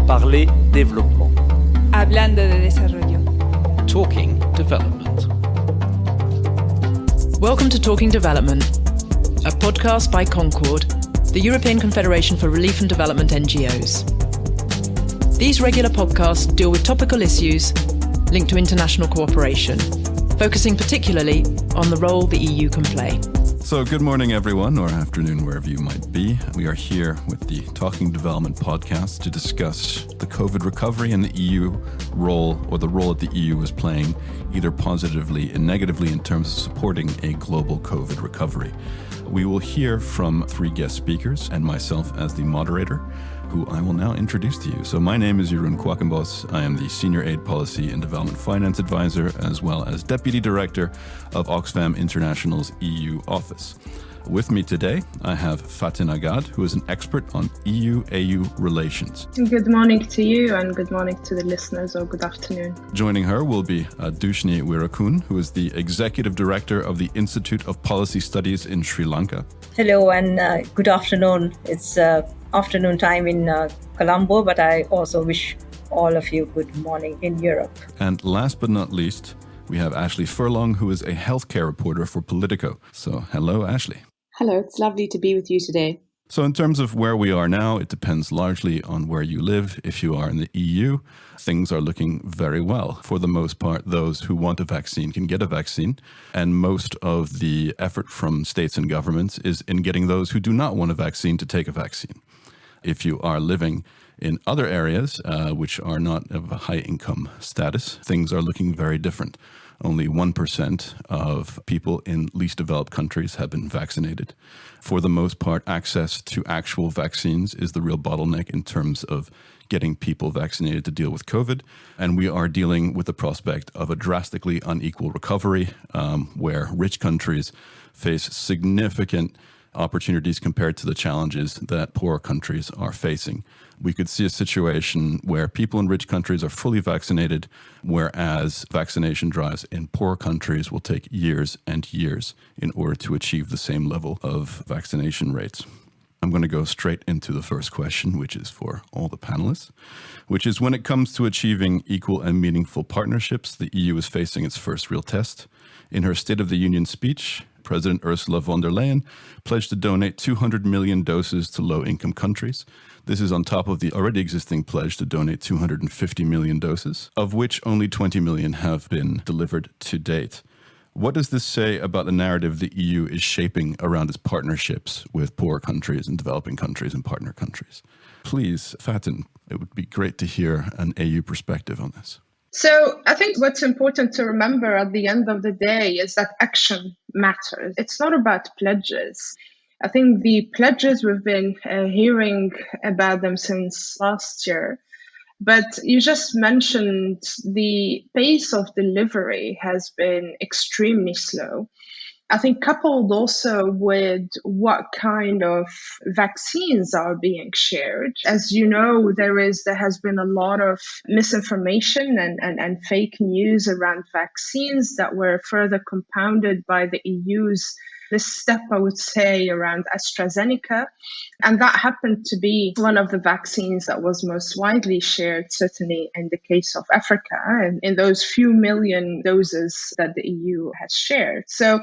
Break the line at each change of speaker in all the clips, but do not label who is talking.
Parler développement.
Hablando de desarrollo.
Talking development.
Welcome to Talking Development, a podcast by Concord, the European Confederation for Relief and Development NGOs. These regular podcasts deal with topical issues linked to international cooperation, focusing particularly on the role the EU can play.
So good morning, everyone, or afternoon, wherever you might be. We are here with the Talking Development podcast to discuss the COVID recovery and the EU role, or the role that the EU is playing, either positively and negatively in terms of supporting a global COVID recovery. We will hear from three guest speakers and myself as the moderator, who I will now introduce to you. So my name is Jeroen Quackenbos. I am the Senior Aid Policy and Development Finance Advisor, as well as Deputy Director of Oxfam International's EU office. With me today, I have Fatin Agad, who is an expert on EU-AU relations.
Good morning to you and good morning to the listeners, or good afternoon.
Joining her will be Dushni Weerakoon, who is the Executive Director of the Institute of Policy Studies in Sri Lanka.
Hello and good afternoon. It's afternoon time in Colombo, but I also wish all of you good morning in Europe.
And last but not least, we have Ashley Furlong, who is a healthcare reporter for Politico. So hello, Ashley.
Hello, it's lovely to be with you today.
So in terms of where we are now, it depends largely on where you live. If you are in the EU, things are looking very well. For the most part, those who want a vaccine can get a vaccine. And most of the effort from states and governments is in getting those who do not want a vaccine to take a vaccine. If you are living in other areas, which are not of a high income status, things are looking very different. Only 1% of people in least developed countries have been vaccinated. For the most part, access to actual vaccines is the real bottleneck in terms of getting people vaccinated to deal with COVID. And we are dealing with the prospect of a drastically unequal recovery, where rich countries face significant opportunities compared to the challenges that poorer countries are facing. We could see a situation where people in rich countries are fully vaccinated, whereas vaccination drives in poor countries will take years and years in order to achieve the same level of vaccination rates. I'm going to go straight into the first question, which is for all the panelists, which is when it comes to achieving equal and meaningful partnerships, the EU is facing its first real test. In her State of the Union speech, President Ursula von der Leyen pledged to donate 200 million doses to low-income countries. This is on top of the already existing pledge to donate 250 million doses, of which only 20 million have been delivered to date. What does this say about the narrative the EU is shaping around its partnerships with poorer countries and developing countries and partner countries? Please, Fatin, it would be great to hear an AU perspective on this.
So I think what's important to remember at the end of the day is that action matters. It's not about pledges. I think the pledges, we've been hearing about them since last year. But you just mentioned the pace of delivery has been extremely slow. I think coupled also with what kind of vaccines are being shared. As you know, there has been a lot of misinformation and fake news around vaccines that were further compounded by the EU's this step, I would say, around AstraZeneca. And that happened to be one of the vaccines that was most widely shared, certainly in the case of Africa, and in those few million doses that the EU has shared. So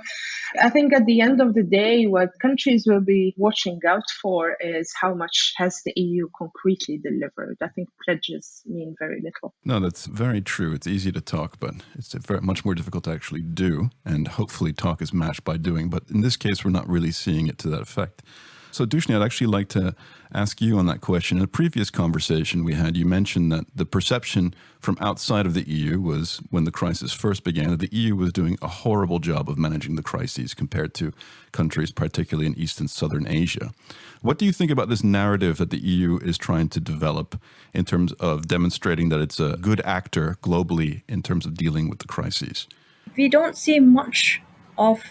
I think at the end of the day, what countries will be watching out for is how much has the EU concretely delivered. I think pledges mean very little.
No, that's very true. It's easy to talk, but it's very much more difficult to actually do. And hopefully talk is matched by doing. But in this case, we're not really seeing it to that effect. So Dushni, I'd actually like to ask you on that question. In a previous conversation we had, you mentioned that the perception from outside of the EU was, when the crisis first began, that the EU was doing a horrible job of managing the crises compared to countries, particularly in East and Southern Asia. What do you think about this narrative that the EU is trying to develop in terms of demonstrating that it's a good actor globally in terms of dealing with the crises?
We don't see much of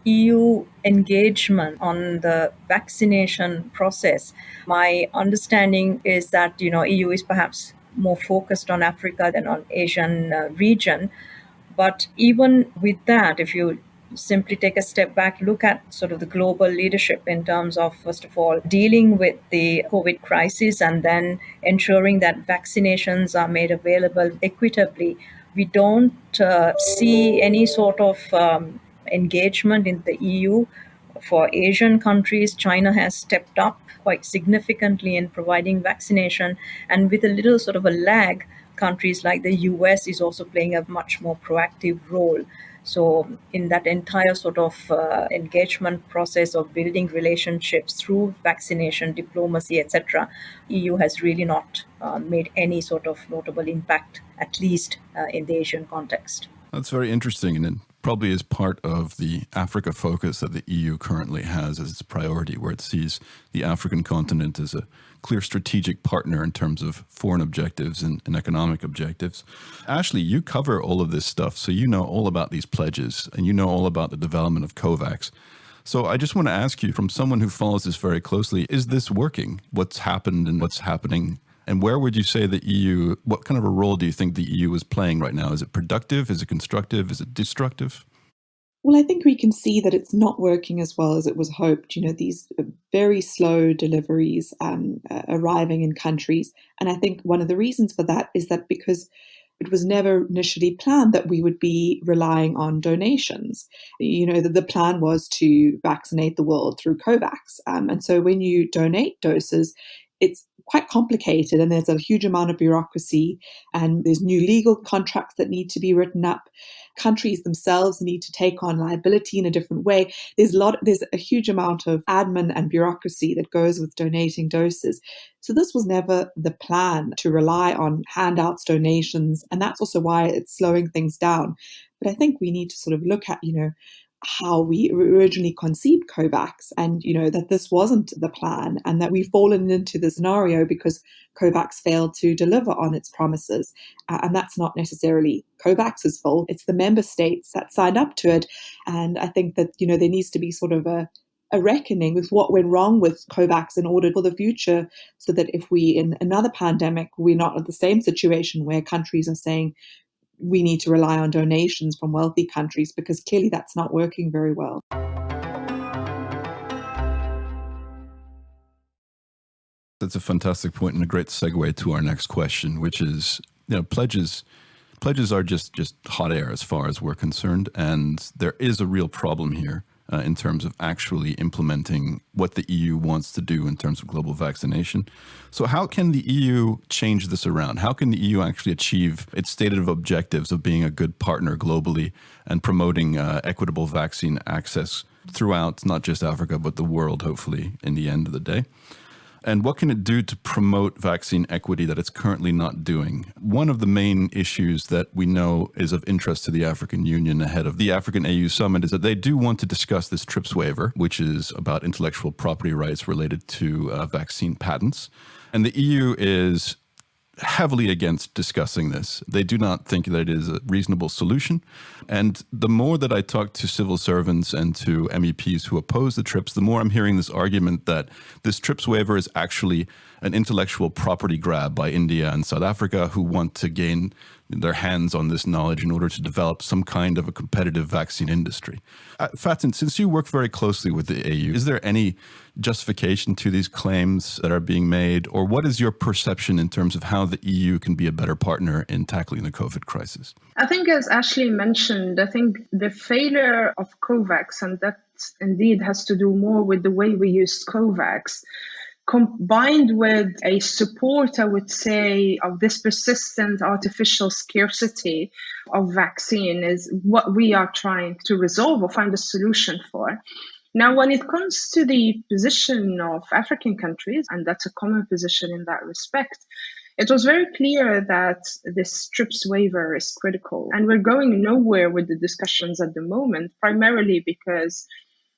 EU engagement on the vaccination process. My understanding is that, EU is perhaps more focused on Africa than on Asian region. But even with that, if you simply take a step back, look at sort of the global leadership in terms of, first of all, dealing with the COVID crisis and then ensuring that vaccinations are made available equitably. We don't see any sort of engagement in the EU. For Asian countries, China has stepped up quite significantly in providing vaccination, and with a little sort of a lag, countries like the US is also playing a much more proactive role. So in that entire sort of engagement process of building relationships through vaccination, diplomacy, etc., EU has really not made any sort of notable impact, at least in the Asian context.
That's very interesting, and it probably is part of the Africa focus that the EU currently has as its priority, where it sees the African continent as a clear strategic partner in terms of foreign objectives and economic objectives. Ashley, you cover all of this stuff, so you know all about these pledges, and you know all about the development of COVAX. So I just want to ask you, from someone who follows this very closely, is this working? What's happened and what's happening? And where would you say the EU, what kind of a role do you think the EU is playing right now? Is it productive? Is it constructive? Is it destructive?
Well, I think we can see that it's not working as well as it was hoped. These very slow deliveries arriving in countries. And I think one of the reasons for that is that because it was never initially planned that we would be relying on donations. The plan was to vaccinate the world through COVAX. And so when you donate doses, it's quite complicated and there's a huge amount of bureaucracy and there's new legal contracts that need to be written up. Countries themselves need to take on liability in a different way. There's a huge amount of admin and bureaucracy that goes with donating doses. So this was never the plan, to rely on handouts, donations, and that's also why it's slowing things down. But I think we need to sort of look at, how we originally conceived COVAX and, that this wasn't the plan and that we've fallen into the scenario because COVAX failed to deliver on its promises. And that's not necessarily COVAX's fault. It's the member states that signed up to it. And I think that, there needs to be sort of a reckoning with what went wrong with COVAX in order for the future, so that if we, in another pandemic, we're not in the same situation where countries are saying, we need to rely on donations from wealthy countries, because clearly that's not working very well.
That's a fantastic point and a great segue to our next question, which is, pledges are just hot air as far as we're concerned. And there is a real problem here in terms of actually implementing what the EU wants to do in terms of global vaccination. So how can the EU change this around? How can the EU actually achieve its stated objectives of being a good partner globally and promoting equitable vaccine access throughout not just Africa, but the world, hopefully, in the end of the day? And what can it do to promote vaccine equity that it's currently not doing? One of the main issues that we know is of interest to the African Union ahead of the African AU summit is that they do want to discuss this TRIPS waiver, which is about intellectual property rights related to vaccine patents. And the EU is heavily against discussing this. They do not think that it is a reasonable solution. And the more that I talk to civil servants and to MEPs who oppose the TRIPS, the more I'm hearing this argument that this TRIPS waiver is actually an intellectual property grab by India and South Africa, who want to gain their hands on this knowledge in order to develop some kind of a competitive vaccine industry. Fatin, since you work very closely with the AU, is there any justification to these claims that are being made? Or what is your perception in terms of how the EU can be a better partner in tackling the COVID crisis?
I think, as Ashley mentioned, I think the failure of COVAX, and that indeed has to do more with the way we used COVAX, combined with a support, I would say, of this persistent artificial scarcity of vaccine is what we are trying to resolve or find a solution for. Now, when it comes to the position of African countries, and that's a common position in that respect, it was very clear that this TRIPS waiver is critical. And we're going nowhere with the discussions at the moment, primarily because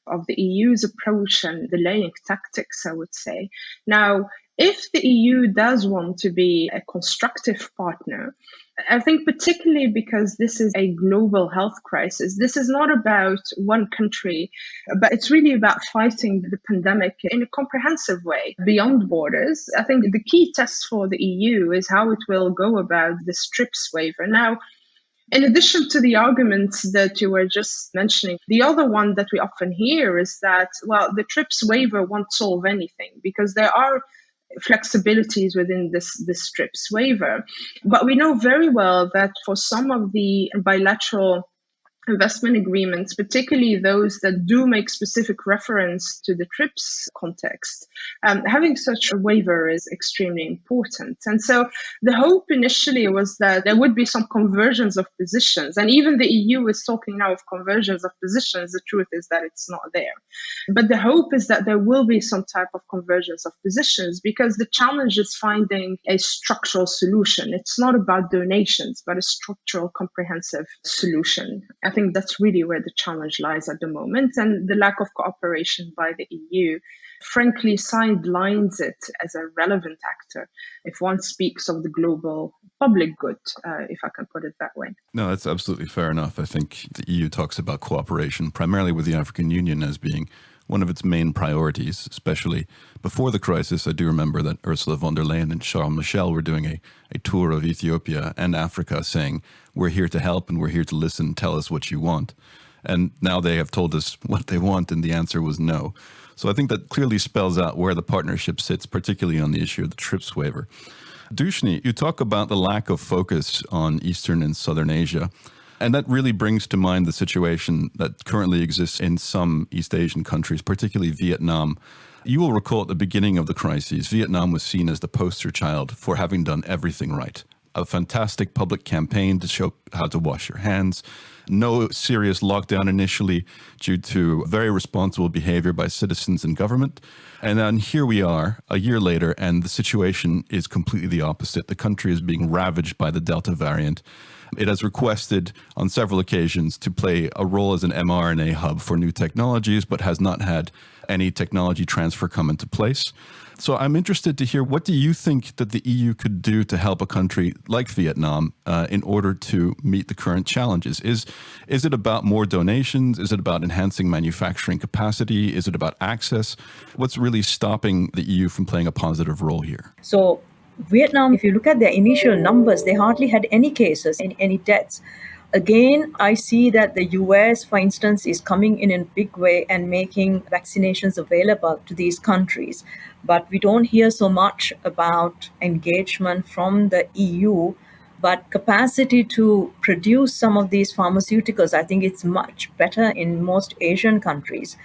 of the EU's approach and delaying tactics, I would say. Now, if the EU does want to be a constructive partner, I think particularly because this is a global health crisis, this is not about one country, but it's really about fighting the pandemic in a comprehensive way beyond borders. I think the key test for the EU is how it will go about this TRIPS waiver. Now, In addition to the arguments that you were just mentioning, the other one that we often hear is that, well, the TRIPS waiver won't solve anything because there are flexibilities within this TRIPS waiver. But we know very well that for some of the bilateral investment agreements, particularly those that do make specific reference to the TRIPS context, having such a waiver is extremely important. And so the hope initially was that there would be some convergence of positions. And even the EU is talking now of convergence of positions. The truth is that it's not there. But the hope is that there will be some type of convergence of positions because the challenge is finding a structural solution. It's not about donations, but a structural, comprehensive solution. I think that's really where the challenge lies at the moment. And the lack of cooperation by the EU, frankly, sidelines it as a relevant actor if one speaks of the global public good, if I can put it that way.
No, that's absolutely fair enough. I think the EU talks about cooperation primarily with the African Union as being one of its main priorities, especially before the crisis. I do remember that Ursula von der Leyen and Charles Michel were doing a tour of Ethiopia and Africa saying, we're here to help and we're here to listen, tell us what you want. And now they have told us what they want and the answer was no. So I think that clearly spells out where the partnership sits, particularly on the issue of the TRIPS waiver. Dushni, you talk about the lack of focus on Eastern and Southern Asia. And that really brings to mind the situation that currently exists in some East Asian countries, particularly Vietnam. You will recall at the beginning of the crisis, Vietnam was seen as the poster child for having done everything right. A fantastic public campaign to show how to wash your hands. No serious lockdown initially due to very responsible behavior by citizens and government. And then here we are a year later, and the situation is completely the opposite. The country is being ravaged by the Delta variant. It has requested on several occasions to play a role as an mRNA hub for new technologies, but has not had any technology transfer come into place. So I'm interested to hear, what do you think that the EU could do to help a country like Vietnam in order to meet the current challenges? Is it about more donations? Is it about enhancing manufacturing capacity? Is it about access? What's really stopping the EU from playing a positive role here?
So Vietnam, if you look at their initial numbers, they hardly had any cases, any deaths. Again, I see that the US, for instance, is coming in a big way and making vaccinations available to these countries. But we don't hear so much about engagement from the EU, but capacity to produce some of these pharmaceuticals, I think it's much better in most Asian countries.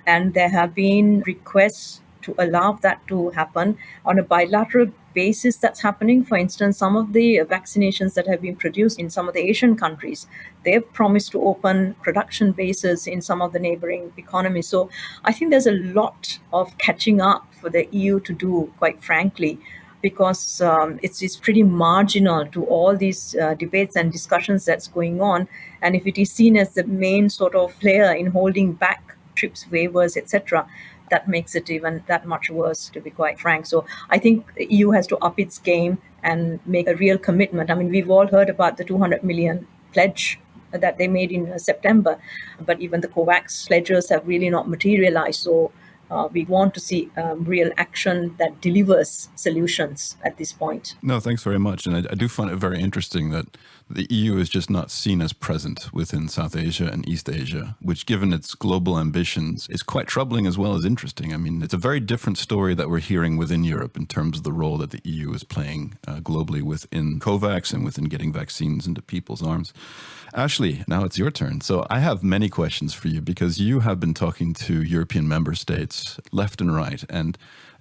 And there have been requests to allow that to happen on a bilateral basis. That's happening. For instance, some of the vaccinations that have been produced in some of the Asian countries, they've promised to open production bases in some of the neighboring economies. So I think there's a lot of catching up for the EU to do, quite frankly, because it's pretty marginal to all these debates and discussions that's going on. And if it is seen as the main sort of player in holding back TRIPS waivers, etc., that makes it even that much worse, to be quite frank. So I think the EU has to up its game and make a real commitment. I mean, we've all heard about the 200 million pledge that they made in September, but even the COVAX pledges have really not materialized. So we want to see real action that delivers solutions at this point.
No, thanks very much. And I do find it very interesting that the EU is just not seen as present within South Asia and East Asia, which, given its global ambitions, is quite troubling as well as interesting. I mean, it's a very different story that we're hearing within Europe in terms of the role that the EU is playing globally within COVAX and within getting vaccines into people's arms. Ashley, now it's your turn. So I have many questions for you because you have been talking to European member states left and right. And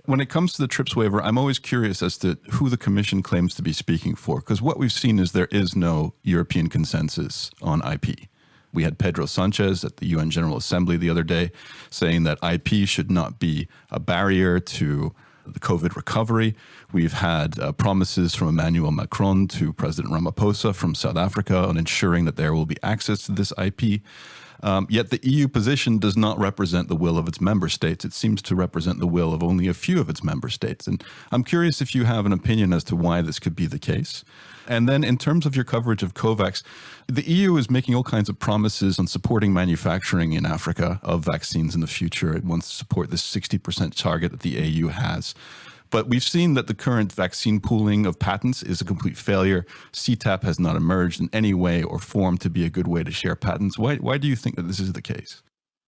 when it comes to the TRIPS waiver, I'm always curious as to who the Commission claims to be speaking for, because what we've seen is there is no European consensus on IP. We had Pedro Sanchez at the UN General Assembly the other day saying that IP should not be a barrier to the COVID recovery. We've had promises from Emmanuel Macron to President Ramaphosa from South Africa on ensuring that there will be access to this IP. Yet the EU position does not represent the will of its member states. It seems to represent the will of only a few of its member states. And I'm curious if you have an opinion as to why this could be the case. And then in terms of your coverage of COVAX, the EU is making all kinds of promises on supporting manufacturing in Africa of vaccines in the future. It wants to support this 60% target that the AU has. But we've seen that the current vaccine pooling of patents is a complete failure. CTAP has not emerged in any way or form to be a good way to share patents. Why do you think that this is the case?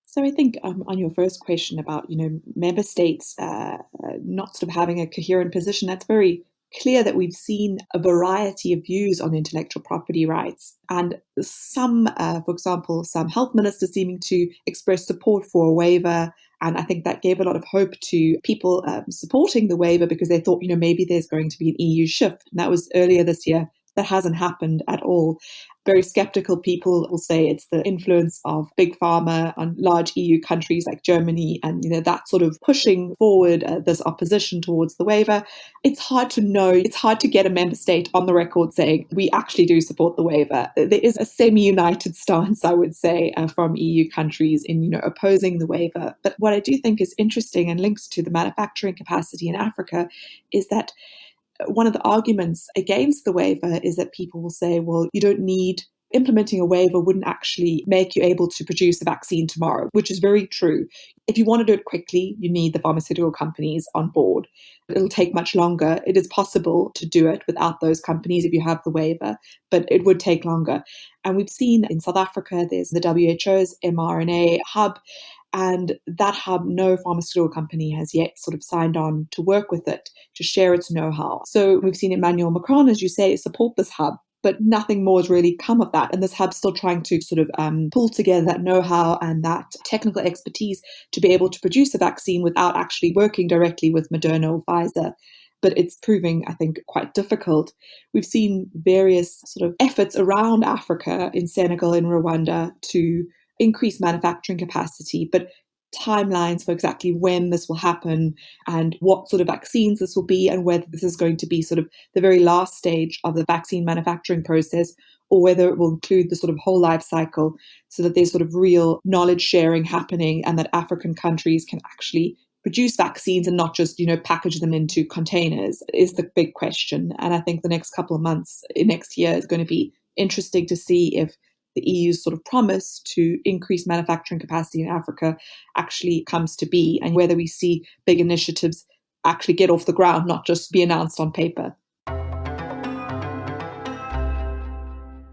So I think on your first question about, member states not sort of having a coherent position, that's very clear that we've seen a variety of views on intellectual property rights. And some, for example, some health ministers seeming to express support for a waiver. And I think that gave a lot of hope to people supporting the waiver because they thought, maybe there's going to be an EU shift. And that was earlier this year. That hasn't happened at all. Very skeptical people will say it's the influence of big pharma on large EU countries like Germany and, that sort of pushing forward this opposition towards the waiver. It's hard to know. It's hard to get a member state on the record saying we actually do support the waiver. There is a semi-united stance, I would say, from EU countries in, opposing the waiver. But what I do think is interesting and links to the manufacturing capacity in Africa is that one of the arguments against the waiver is that people will say, well, you don't need, implementing a waiver wouldn't actually make you able to produce a vaccine tomorrow, which is very true. If you want to do it quickly, you need the pharmaceutical companies on board. It'll take much longer. It is possible to do it without those companies if you have the waiver, but it would take longer. And we've seen in South Africa, there's the WHO's mRNA hub, and that hub, no pharmaceutical company has yet sort of signed on to work with it, to share its know-how. So we've seen Emmanuel Macron, as you say, support this hub, but nothing more has really come of that. And this hub's still trying to sort of pull together that know-how and that technical expertise to be able to produce a vaccine without actually working directly with Moderna or Pfizer. But it's proving, I think, quite difficult. We've seen various sort of efforts around Africa, in Senegal, in Rwanda, to increase manufacturing capacity, but timelines for exactly when this will happen and what sort of vaccines this will be and whether this is going to be sort of the very last stage of the vaccine manufacturing process or whether it will include the sort of whole life cycle so that there's sort of real knowledge sharing happening and that African countries can actually produce vaccines and not just, package them into containers is the big question. And I think the next couple of months, next year is going to be interesting to see if the EU's sort of promise to increase manufacturing capacity in Africa actually comes to be and whether we see big initiatives actually get off the ground, not just be announced on paper.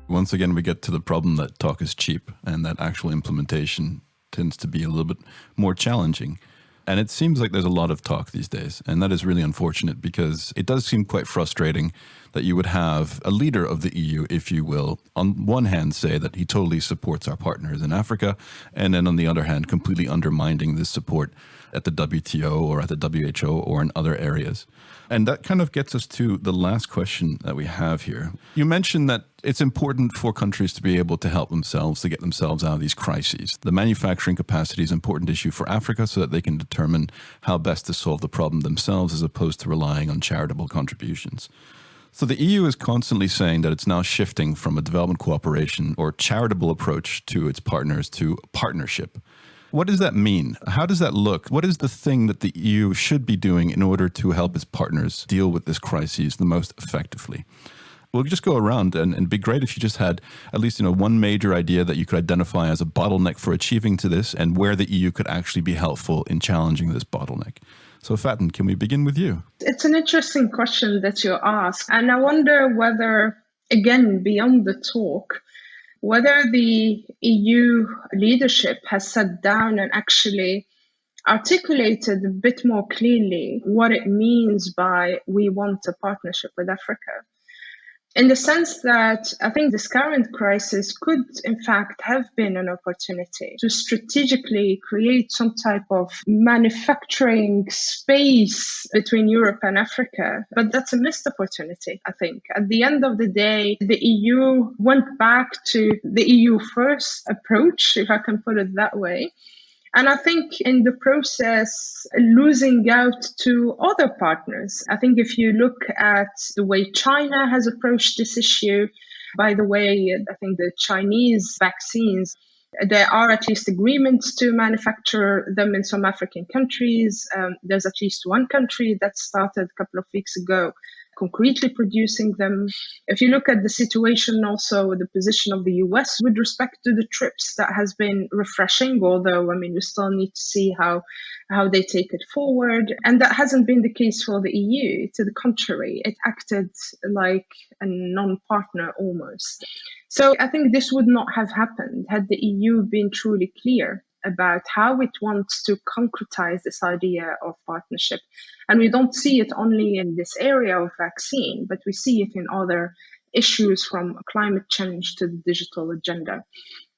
Once again, we get to the problem that talk is cheap and that actual implementation tends to be a little bit more challenging. And it seems like there's a lot of talk these days. And that is really unfortunate because it does seem quite frustrating that you would have a leader of the EU, if you will, on one hand say that he totally supports our partners in Africa, and then on the other hand, completely undermining this support at the WTO or at the WHO or in other areas. And that kind of gets us to the last question that we have here. You mentioned that it's important for countries to be able to help themselves, to get themselves out of these crises. The manufacturing capacity is an important issue for Africa so that they can determine how best to solve the problem themselves as opposed to relying on charitable contributions. So the EU is constantly saying that it's now shifting from a development cooperation or charitable approach to its partners to partnership. What does that mean? How does that look? What is the thing that the EU should be doing in order to help its partners deal with this crisis the most effectively? We'll just go around and it'd be great if you just had at least, one major idea that you could identify as a bottleneck for achieving to this and where the EU could actually be helpful in challenging this bottleneck. So Faten, can we begin with you?
It's an interesting question that you ask. And I wonder whether, again, beyond the talk, whether the EU leadership has sat down and actually articulated a bit more clearly what it means by we want a partnership with Africa. In the sense that I think this current crisis could, in fact, have been an opportunity to strategically create some type of manufacturing space between Europe and Africa. But that's a missed opportunity, I think. At the end of the day, the EU went back to the EU first approach, if I can put it that way. And I think in the process, losing out to other partners. I think if you look at the way China has approached this issue, by the way, I think the Chinese vaccines, there are at least agreements to manufacture them in some African countries. There's at least one country that started a couple of weeks ago concretely producing them. If you look at the situation, also the position of the US with respect to the TRIPS, that has been refreshing, although, I mean, we still need to see how they take it forward. And that hasn't been the case for the EU. To the contrary, it acted like a non-partner almost. So I think this would not have happened had the EU been truly clear about how it wants to concretize this idea of partnership. And we don't see it only in this area of vaccine, but we see it in other issues, from climate change to the digital agenda.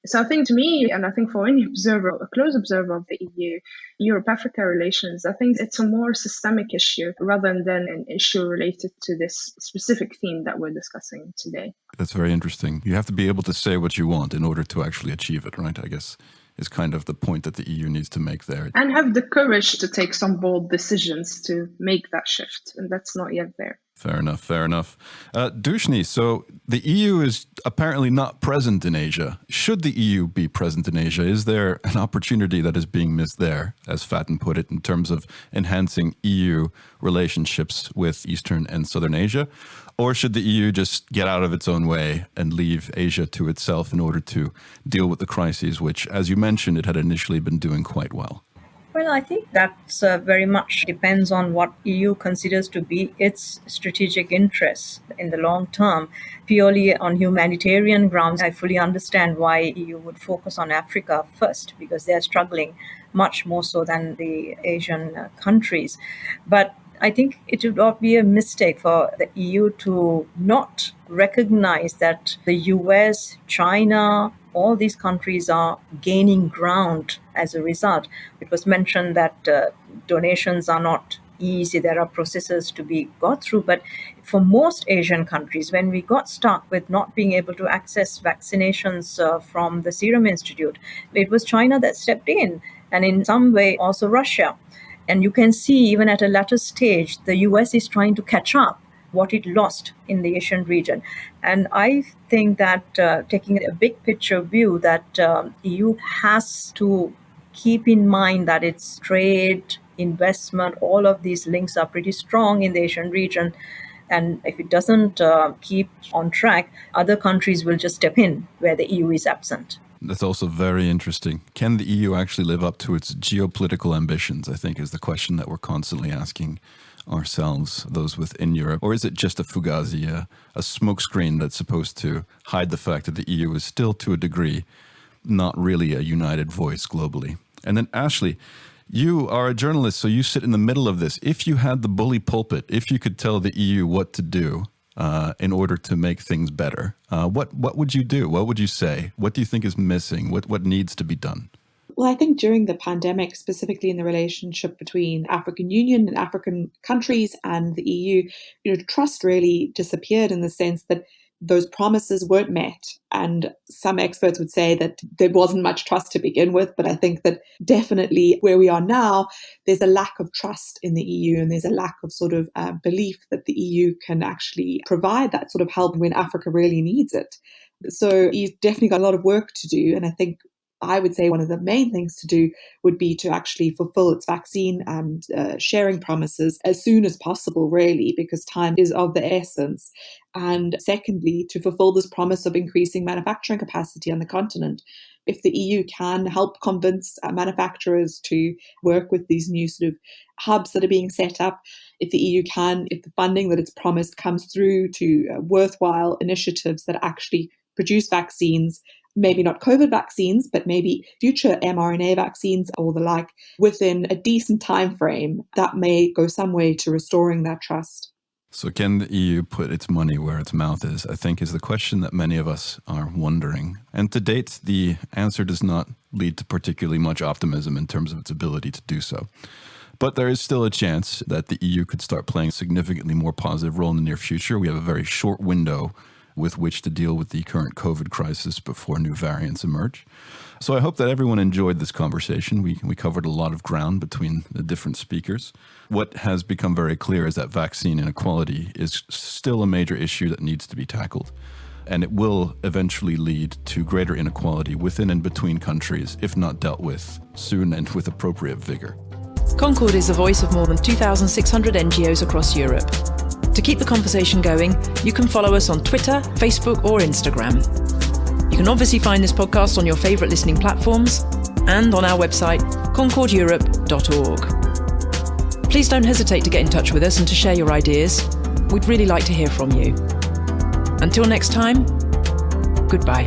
So I think, to me, and I think for any observer, a close observer of the EU, Europe-Africa relations, I think it's a more systemic issue rather than an issue related to this specific theme that we're discussing today.
That's very interesting. You have to be able to say what you want in order to actually achieve it, right? I guess is kind of the point that the EU needs to make there.
And have the courage to take some bold decisions to make that shift. And that's not yet there.
Fair enough, fair enough. Dushni, so the EU is apparently not present in Asia. Should the EU be present in Asia? Is there an opportunity that is being missed there, as Faten put it, in terms of enhancing EU relationships with Eastern and Southern Asia? Or should the EU just get out of its own way and leave Asia to itself in order to deal with the crises, which, as you mentioned, it had initially been doing quite well?
Well, I think that's very much depends on what EU considers to be its strategic interests in the long term. Purely on humanitarian grounds, I fully understand why EU would focus on Africa first, because they're struggling much more so than the Asian countries. But I think it would not be a mistake for the EU to not recognize that the US, China, all these countries are gaining ground as a result. It was mentioned that donations are not easy. There are processes to be got through. But for most Asian countries, when we got stuck with not being able to access vaccinations from the Serum Institute, it was China that stepped in, and in some way also Russia. And you can see even at a later stage, the US is trying to catch up what it lost in the Asian region. And I think that taking a big picture view, that EU has to keep in mind that its trade, investment, all of these links are pretty strong in the Asian region. And if it doesn't keep on track, other countries will just step in where the EU is absent.
That's also very interesting. Can the EU actually live up to its geopolitical ambitions, I think, is the question that we're constantly asking ourselves, those within Europe? Or is it just a fugazi, a smokescreen that's supposed to hide the fact that the EU is still, to a degree, not really a united voice globally? And then, Ashley, you are a journalist, so you sit in the middle of this. If you had the bully pulpit, if you could tell the EU what to do in order to make things better, what would you do? What would you say? What do you think is missing? What needs to be done?
Well, I think during the pandemic, specifically in the relationship between African Union and African countries and the EU, trust really disappeared, in the sense that those promises weren't met. And some experts would say that there wasn't much trust to begin with. But I think that definitely where we are now, there's a lack of trust in the EU, and there's a lack of sort of belief that the EU can actually provide that sort of help when Africa really needs it. So you've definitely got a lot of work to do. And I think I would say one of the main things to do would be to actually fulfill its vaccine and sharing promises as soon as possible, really, because time is of the essence. And secondly, to fulfill this promise of increasing manufacturing capacity on the continent. If the EU can help convince manufacturers to work with these new sort of hubs that are being set up, if the EU can, if the funding that it's promised comes through to worthwhile initiatives that actually produce vaccines, maybe not COVID vaccines, but maybe future mRNA vaccines or the like, within a decent time frame, that may go some way to restoring that trust.
So can the EU put its money where its mouth is, I think, is the question that many of us are wondering. And to date, the answer does not lead to particularly much optimism in terms of its ability to do so. But there is still a chance that the EU could start playing a significantly more positive role in the near future. We have a very short window with which to deal with the current COVID crisis before new variants emerge. So I hope that everyone enjoyed this conversation. We covered a lot of ground between the different speakers. What has become very clear is that vaccine inequality is still a major issue that needs to be tackled. And it will eventually lead to greater inequality within and between countries, if not dealt with soon and with appropriate vigor.
Concord is the voice of more than 2,600 NGOs across Europe. To keep the conversation going, you can follow us on Twitter, Facebook, or Instagram. You can obviously find this podcast on your favourite listening platforms and on our website, concordeurope.org. Please don't hesitate to get in touch with us and to share your ideas. We'd really like to hear from you. Until next time, goodbye.